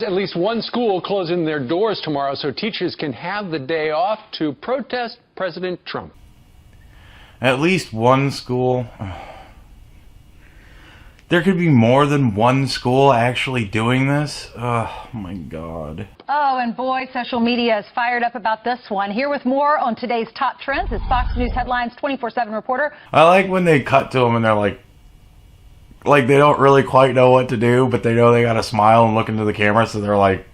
At least one school closing their doors tomorrow so teachers can have the day off to protest President Trump. At least one school. There could be more than one school actually doing this. Oh my God. Oh, and boy, social media is fired up about this one. Here with more on today's top trends is Fox News Headlines 24/7 reporter. I like when they cut to them and they're like they don't really quite know what to do, but they know they gotta smile and look into the camera, so they're like,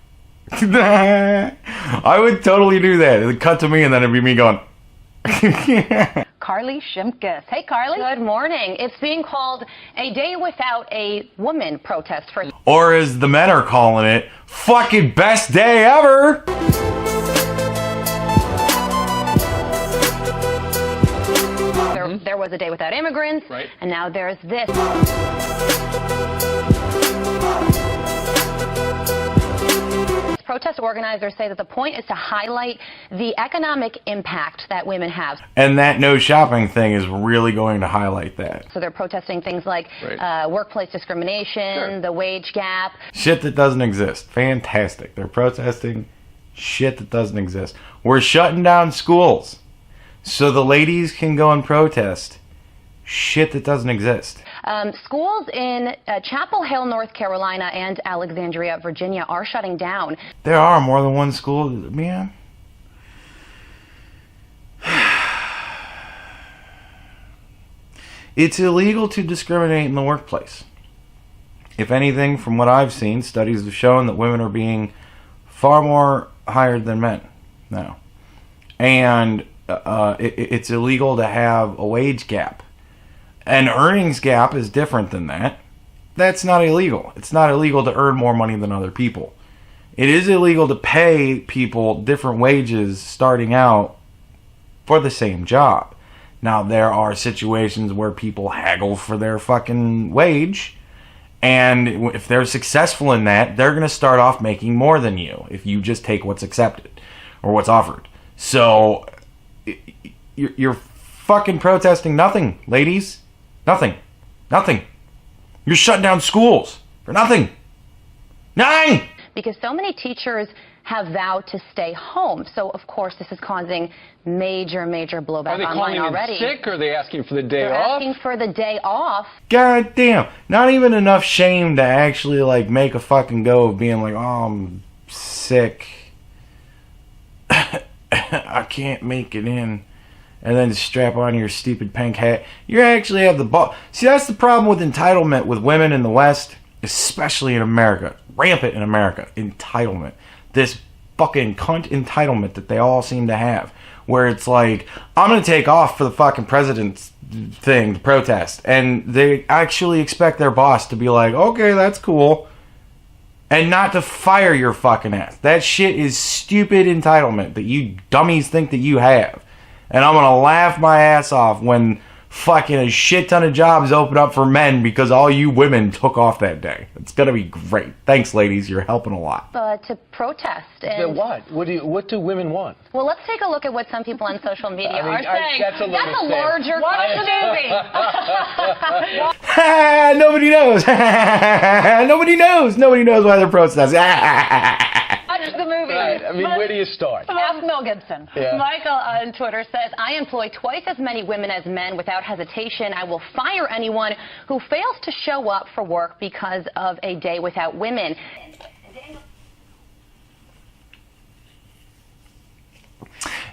I would totally do that. It'd cut to me and then it'd be me going, Carly Shimkus. Hey, Carly. Good morning. It's being called a day without a woman protest for... Or as the men are calling it, fucking best day ever! There was a day without immigrants, right. And now there's this. Protest organizers say that the point is to highlight the economic impact that women have. And that no shopping thing is really going to highlight that. So they're protesting things like workplace discrimination, the wage gap. Shit that doesn't exist. Fantastic. They're protesting shit that doesn't exist. We're shutting down schools so the ladies can go and protest shit that doesn't exist. Schools in Chapel Hill, North Carolina, and Alexandria, Virginia are shutting down. There are more than one school, man. It's illegal to discriminate in the workplace. If anything, from what I've seen, studies have shown that women are being far more hired than men now. And it's illegal to have a wage gap. An earnings gap is different than that. That's not illegal. It's not illegal to earn more money than other people. It is illegal to pay people different wages starting out for the same job. Now, there are situations where people haggle for their fucking wage, and if they're successful in that, they're going to start off making more than you if you just take what's accepted or what's offered. So, you're fucking protesting nothing, ladies. Nothing. Nothing. You're shutting down schools for nothing. Nothing! Because so many teachers have vowed to stay home. So, of course, this is causing major blowback online already. Are they calling in sick, or are they asking for the day off? They're asking for the day off. God damn. Not even enough shame to actually, make a fucking go of being like, oh, I'm sick. I can't make it in. And then strap on your stupid pink hat. You actually have the ball. See, that's the problem with entitlement with women in the West, especially in America. Rampant in America. Entitlement. This fucking cunt entitlement that they all seem to have. Where it's like, I'm going to take off for the fucking president's thing to protest. And they actually expect their boss to be like, okay, that's cool. And not to fire your fucking ass. That shit is stupid entitlement that you dummies think that you have. And I'm going to laugh my ass off when fucking a shit ton of jobs open up for men because all you women took off that day. It's going to be great. Thanks, ladies. You're helping a lot. To protest. And what? What do women want? Well, let's take a look at what some people on social media are saying. That's a larger question. Nobody knows. Nobody knows. Nobody knows why they're protesting. Watch the movie. Right. I mean, where do you start? Ask Mel Gibson. Yeah. Michael on Twitter says, I employ twice as many women as men without hesitation. I will fire anyone who fails to show up for work because of a day without women.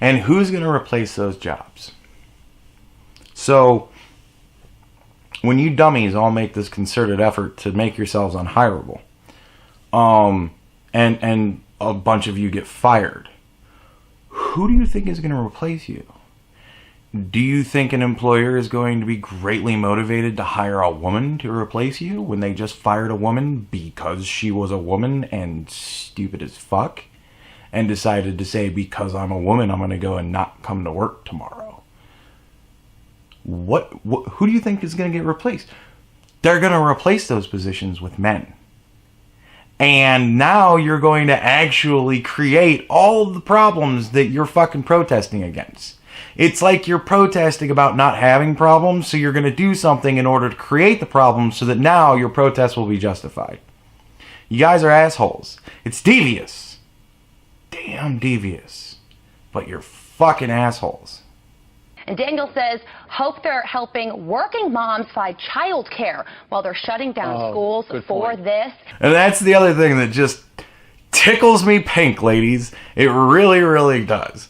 And who's going to replace those jobs? So, when you dummies all make this concerted effort to make yourselves unhireable, and a bunch of you get fired, who do you think is going to replace you? Do you think an employer is going to be greatly motivated to hire a woman to replace you when they just fired a woman because she was a woman and stupid as fuck and decided to say, because I'm a woman, I'm going to go and not come to work tomorrow? Who do you think is going to get replaced? They're going to replace those positions with men. And now you're going to actually create all of the problems that you're fucking protesting against. It's like you're protesting about not having problems, so you're going to do something in order to create the problems so that now your protest will be justified. You guys are assholes. It's devious. Damn devious. But you're fucking assholes. And Daniel says, hope they're helping working moms find childcare while they're shutting down schools for this. And that's the other thing that just tickles me pink, ladies. It really, really does.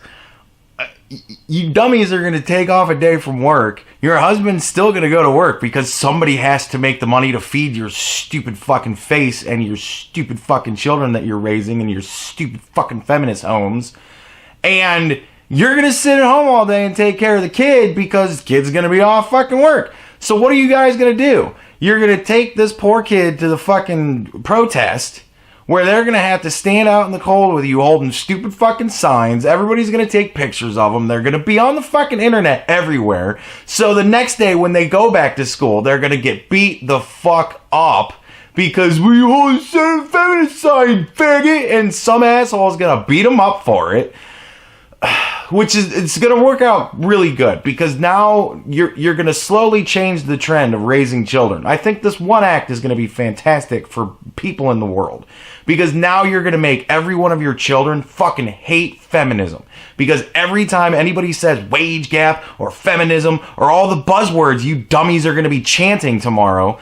You dummies are going to take off a day from work. Your husband's still going to go to work because somebody has to make the money to feed your stupid fucking face and your stupid fucking children that you're raising in your stupid fucking feminist homes. And you're going to sit at home all day and take care of the kid because the kid's going to be off fucking work. So what are you guys going to do? You're going to take this poor kid to the fucking protest where they're going to have to stand out in the cold with you holding stupid fucking signs. Everybody's going to take pictures of them. They're going to be on the fucking internet everywhere. So the next day when they go back to school, they're going to get beat the fuck up because we hold a feminist sign, faggot, and some asshole's going to beat them up for it. Which is, it's going to work out really good because now you're going to slowly change the trend of raising children. I think this one act is going to be fantastic for people in the world because now you're going to make every one of your children fucking hate feminism because every time anybody says wage gap or feminism or all the buzzwords you dummies are going to be chanting tomorrow,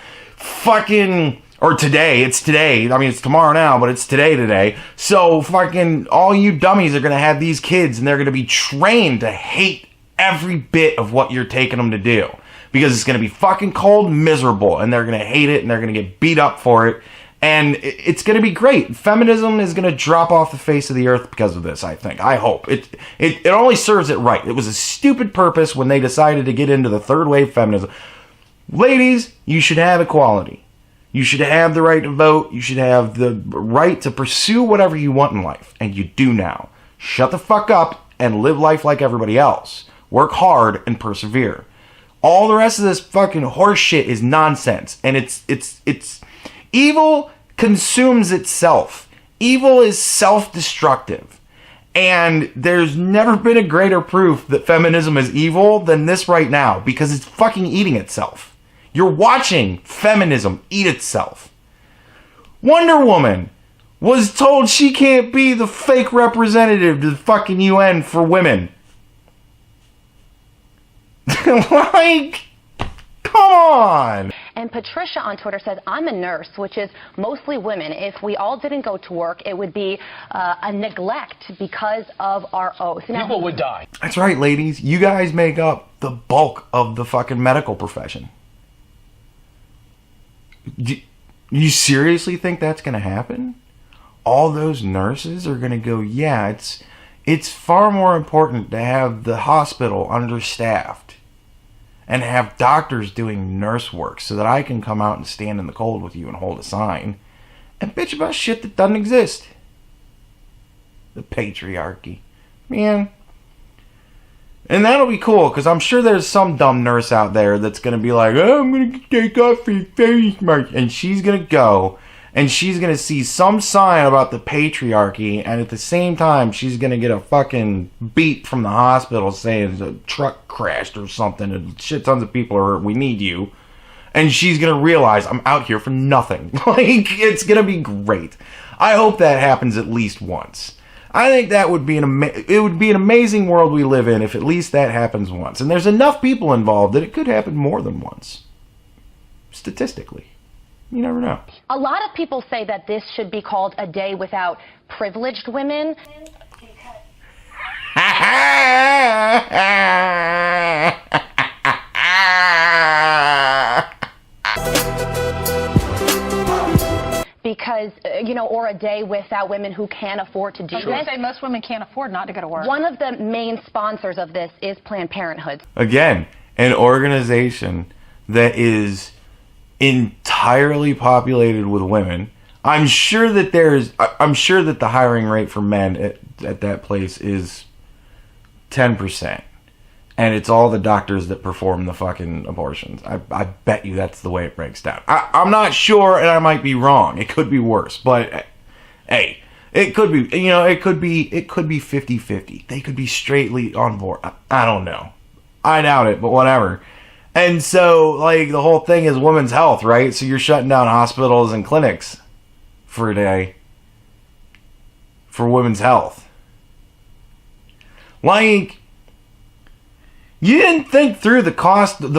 or today, it's today. I mean, it's tomorrow now, but it's today. So fucking all you dummies are going to have these kids and they're going to be trained to hate every bit of what you're taking them to do. Because it's going to be fucking cold and miserable and they're going to hate it and they're going to get beat up for it. And it's going to be great. Feminism is going to drop off the face of the earth because of this, I think. I hope. It only serves it right. It was a stupid purpose when they decided to get into the third wave feminism. Ladies, you should have equality. You should have the right to vote. You should have the right to pursue whatever you want in life. And you do now. Shut the fuck up and live life like everybody else. Work hard and persevere. All the rest of this fucking horse shit is nonsense. And it's evil consumes itself. Evil is self-destructive. And there's never been a greater proof that feminism is evil than this right now. Because it's fucking eating itself. You're watching feminism eat itself. Wonder Woman was told she can't be the fake representative to the fucking UN for women. Like, come on. And Patricia on Twitter says, I'm a nurse, which is mostly women. If we all didn't go to work, it would be a neglect because of our oath. Now, people would die. That's right, ladies. You guys make up the bulk of the fucking medical profession. Do you seriously think that's going to happen? All those nurses are going to go, yeah, it's far more important to have the hospital understaffed and have doctors doing nurse work so that I can come out and stand in the cold with you and hold a sign and bitch about shit that doesn't exist. The patriarchy. Man. And that'll be cool, because I'm sure there's some dumb nurse out there that's going to be like, oh, I'm going to take off your face mask. And she's going to go, and she's going to see some sign about the patriarchy, and at the same time, she's going to get a fucking beep from the hospital saying a truck crashed or something, and shit tons of people are hurt, we need you. And she's going to realize, I'm out here for nothing. Like, it's going to be great. I hope that happens at least once. I think that would be it would be an amazing world we live in if at least that happens once. And there's enough people involved that it could happen more than once. Statistically. You never know. A lot of people say that this should be called a day without privileged women. Because, or a day without women who can't afford to do this. I say most women can't afford not to go to work. One of the main sponsors of this is Planned Parenthood. Again, an organization that is entirely populated with women. I'm sure that the hiring rate for men at that place is 10%. And it's all the doctors that perform the fucking abortions. I bet you that's the way it breaks down. I'm not sure, and I might be wrong. It could be worse. But, hey, it could be, it could be 50-50. They could be straightly on board. I don't know. I doubt it, but whatever. And so, like, the whole thing is women's health, right? So you're shutting down hospitals and clinics for a day for women's health. Like, you didn't think through the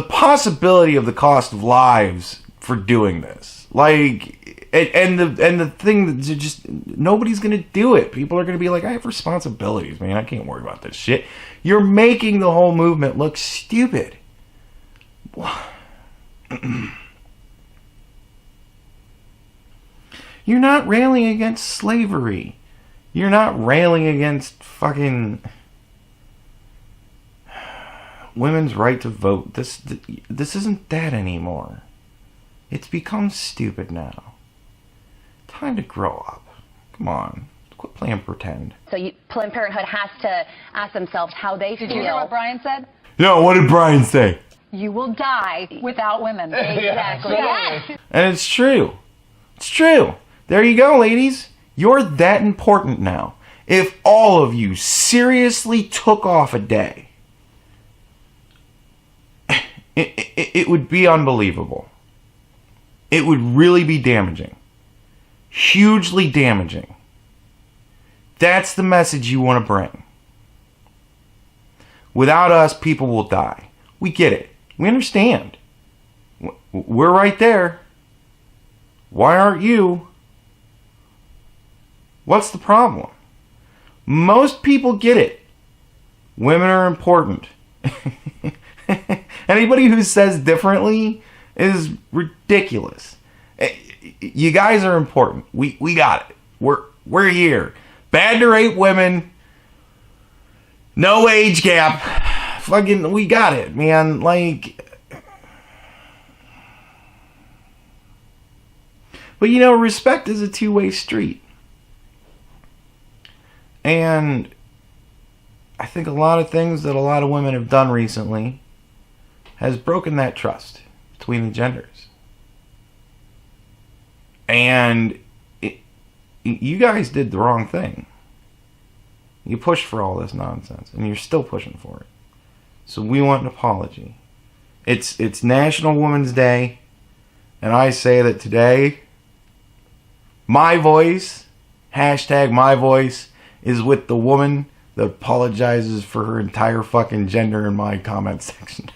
possibility of the cost of lives for doing this. Like, and the thing that just, nobody's going to do it. People are going to be like, I have responsibilities, man. I can't worry about this shit. You're making the whole movement look stupid. You're not railing against slavery. You're not railing against fucking women's right to vote. This isn't that anymore. It's become stupid now. Time to grow up. Come on. Quit playing pretend. So Planned Parenthood has to ask themselves how they feel. Did you hear what Brian said? No, what did Brian say? You will die without women. Exactly. Yes. And it's true. It's true. There you go, ladies. You're that important now. If all of you seriously took off a day, it would be unbelievable. It would really be damaging. Hugely damaging. That's the message you want to bring. Without us, people will die. We get it. We understand. We're right there. Why aren't you? What's the problem? Most people get it. Women are important. Anybody who says differently is ridiculous. You guys are important. We got it. We're here. Bad to rape women. No age gap. Fucking, we got it, man. Like, but you know, respect is a two-way street. And I think a lot of things that a lot of women have done recently has broken that trust between the genders. And you guys did the wrong thing. You pushed for all this nonsense, and you're still pushing for it. So we want an apology. It's National Women's Day, and I say that today, my voice, hashtag my voice, is with the woman that apologizes for her entire fucking gender in my comment section.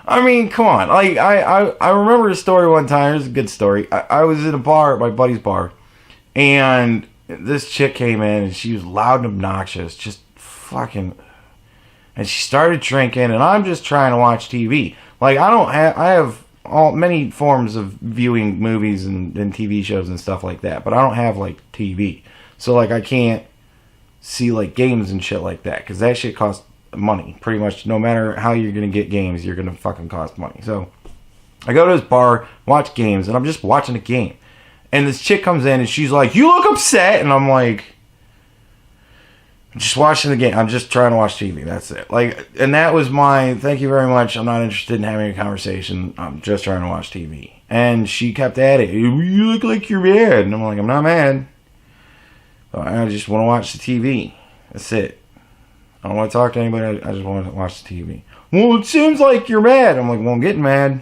I mean, come on. Like, I remember a story one time. It was a good story. I was in a bar at my buddy's bar, and this chick came in, and she was loud and obnoxious, just fucking. And she started drinking, and I'm just trying to watch TV. Like, I have many forms of viewing movies and TV shows and stuff like that, but I don't have like TV, so like I can't see like games and shit like that, because that shit costs money pretty much. No matter how you're gonna get games, you're gonna fucking cost money. So I go to this bar, watch games, and I'm just watching a game, and this chick comes in and she's like, "You look upset," and I'm like, "I'm just watching the game. I'm just trying to watch TV. That's it." Like, and that was my thank you very much. I'm not interested in having a conversation. I'm just trying to watch TV. And she kept at it. "You look like you're mad," and I'm like, "I'm not mad. I just want to watch the TV. That's it. I don't want to talk to anybody. I just want to watch the TV." "Well, it seems like you're mad." I'm like, "Well, I'm getting mad.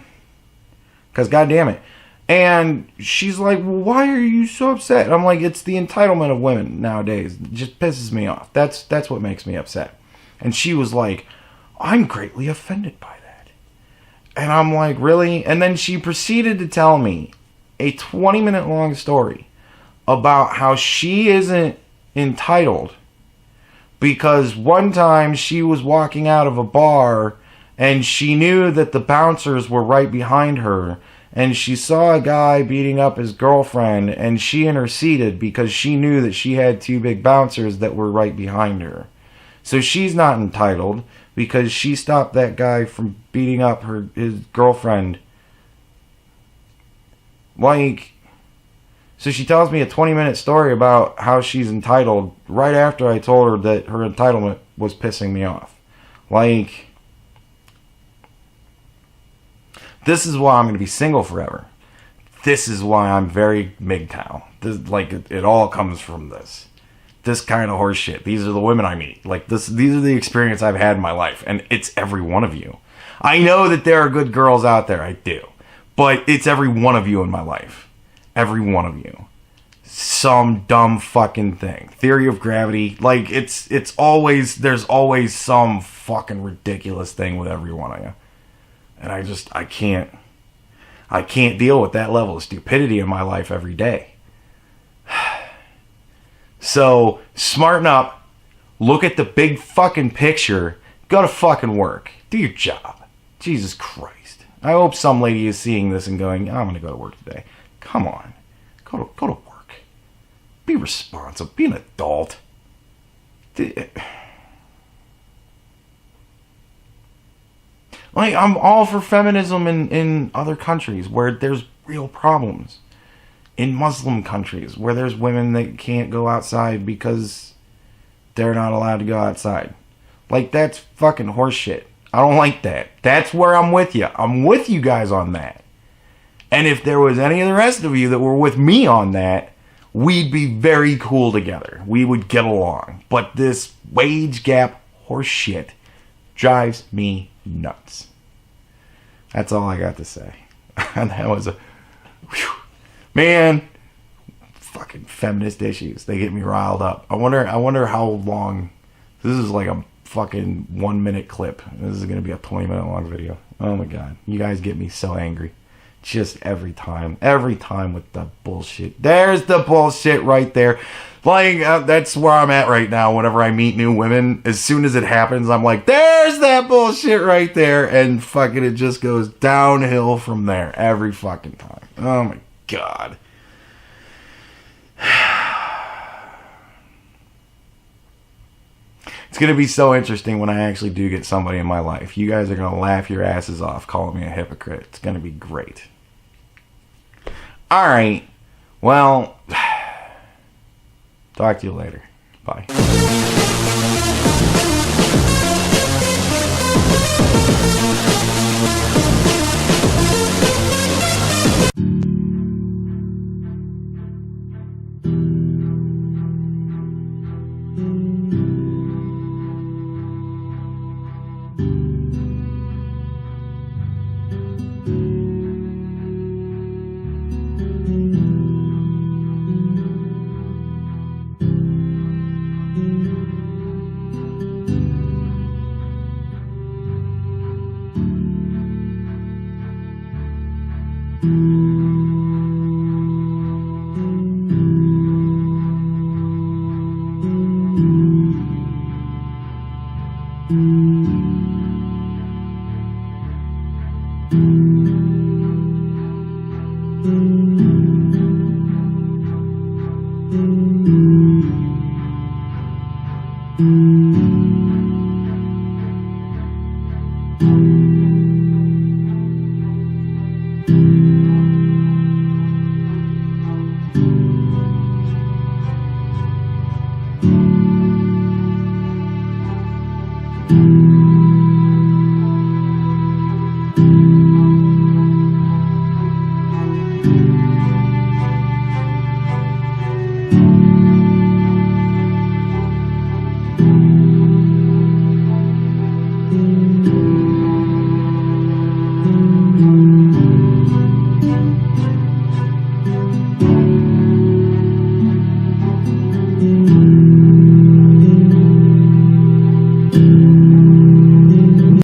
Because goddamn it." And she's like, "Well, why are you so upset?" And I'm like, "It's the entitlement of women nowadays. It just pisses me off. That's what makes me upset." And she was like, "I'm greatly offended by that." And I'm like, "Really?" And then she proceeded to tell me a 20-minute long story about how she isn't entitled because one time she was walking out of a bar and she knew that the bouncers were right behind her, and she saw a guy beating up his girlfriend, and she interceded because she knew that she had two big bouncers that were right behind her. So she's not entitled because she stopped that guy from beating up his girlfriend. Like, so she tells me a 20-minute story about how she's entitled right after I told her that her entitlement was pissing me off. Like, this is why I'm going to be single forever. This is why I'm very MGTOW. Like, it all comes from this. This kind of horse shit. These are the women I meet. Like, these are the experience I've had in my life. And it's every one of you. I know that there are good girls out there. I do. But it's every one of you in my life. Every one of you. Some dumb fucking thing. Theory of gravity. Like, it's always, there's always some fucking ridiculous thing with every one of you. And I can't deal with that level of stupidity in my life every day. So, smarten up. Look at the big fucking picture. Go to fucking work. Do your job. Jesus Christ. I hope some lady is seeing this and going, I'm going to go to work today. Come on. Go to work. Be responsible. Be an adult. Like, I'm all for feminism in other countries where there's real problems. In Muslim countries where there's women that can't go outside because they're not allowed to go outside. Like, that's fucking horseshit. I don't like that. That's where I'm with you. I'm with you guys on that. And if there was any of the rest of you that were with me on that, we'd be very cool together. We would get along. But this wage gap horseshit drives me nuts. That's all I got to say. And that was a... Whew, man, fucking feminist issues. They get me riled up. I wonder how long... This is like a fucking 1 minute clip. This is going to be a 20-minute long video. Oh my god. You guys get me so angry. Just every time with the bullshit. There's the bullshit right there. Like, that's where I'm at right now. Whenever I meet new women, as soon as it happens, I'm like, there's that bullshit right there. And fucking it just goes downhill from there every fucking time. Oh my god. It's going to be so interesting when I actually do get somebody in my life. You guys are going to laugh your asses off calling me a hypocrite. It's going to be great. Alright. Well, talk to you later. Bye. Thank you.